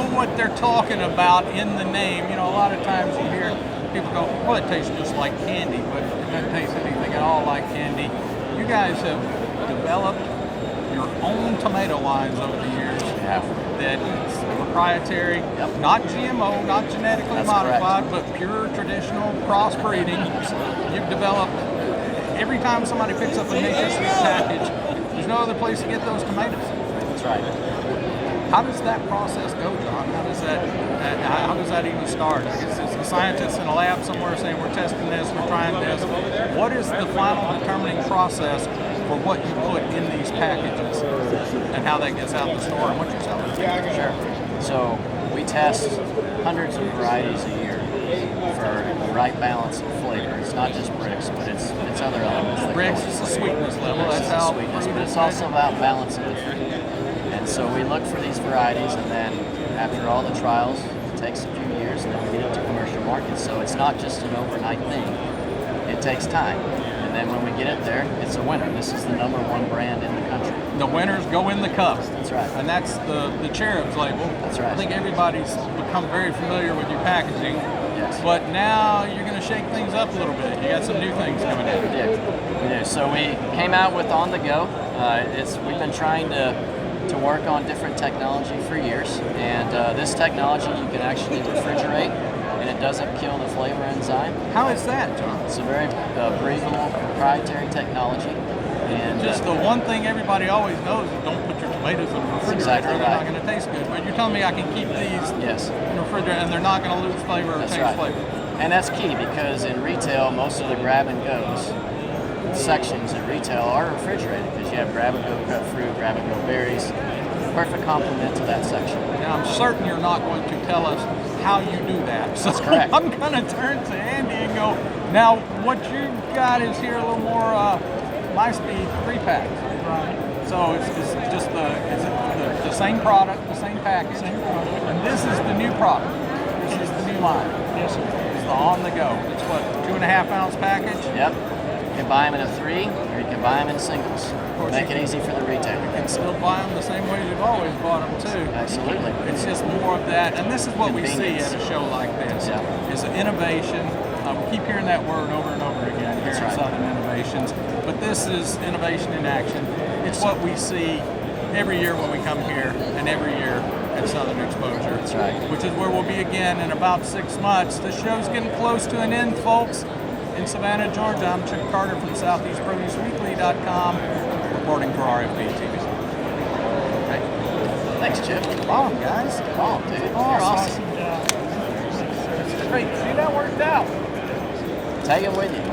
know what they're talking about in the name. You know, a lot of times you hear people go, well, it tastes just like candy, but it doesn't taste anything at all like candy. You guys have developed your own tomato lines over the years. Yeah. That is proprietary, Yep. not GMO, not genetically That's modified, but pure traditional crossbreeding. You've developed, every time somebody picks up a Nature's Sweet package, there's no other place to get those tomatoes. That's right. How does that process go, John? How does that even start? I guess it's a scientist in a lab somewhere saying we're testing this, we're trying this. What is the final determining process for what you put in these packages and how that gets out the store and what you're selling? Sure. So we test hundreds of varieties a year for the right balance of flavor. It's not just bricks, but it's other elements. That Bricks go is the into sweetness level. Bricks That's is the how sweetness, fruit but is it's also made. about balancing the fruit. And so we look for these varieties, and then after all the trials, it takes a few years, and then we get into commercial markets. So it's not just an overnight thing. It takes time. And then when we get it there, it's a winner. This is the #1 brand in the country. The winners go in the cup. That's right. And that's the Cherubs label. That's right. I think everybody's become very familiar with your packaging. Yes. But now you're going to shake things up a little bit. You got some new things coming in. We do. So we came out with On The Go. We've been trying to work on different technology for years, and this technology you can actually refrigerate, and it doesn't kill the flavor enzyme. How is that, John? It's a very breathable, proprietary technology. And Just the one thing everybody always knows is don't put your tomatoes in the refrigerator. exactly They're not right. going to taste good. But you're telling me I can keep these yes, in the refrigerator and they're not going to lose flavor or that's change right. flavor. And that's key because in retail, most of the grab and goes sections in retail are refrigerated because you have grab and go cut fruit, grab and go berries. Perfect complement to that section. Now, I'm certain you're not going to tell us how you do that. So That's correct. I'm going to turn to Andy and go, now what you got is here a little more My Speed pre-packed. Right. So it's just the same product, the same package. Same product. And this is the new product. This is the new line. Yes, sir. It's the On The Go. It's what, 2.5 ounce package? Yep. You can buy them in a 3 or you can buy them in singles. course Make you it easy for the retailer. You can still buy them the same way you've always bought them too. Absolutely. It's just more of that, and this is what we see Convenience. at a show like this. Yeah. Is innovation. We keep hearing that word over and over again here That's at right. Southern Innovations, but this is innovation in action. It's what we see every year when we come here, and every year at Southern Exposure. That's right. Which is where we'll be again in about 6 months. The show's getting close to an end, folks. In Savannah, Georgia, I'm Chip Carter from SoutheastProduceWeekly.com, reporting for RFB TV. Thanks, Chip. Bomb, guys. Oh, dude. You're Awesome. awesome. Awesome job. Great. See, that worked out. Take it with you.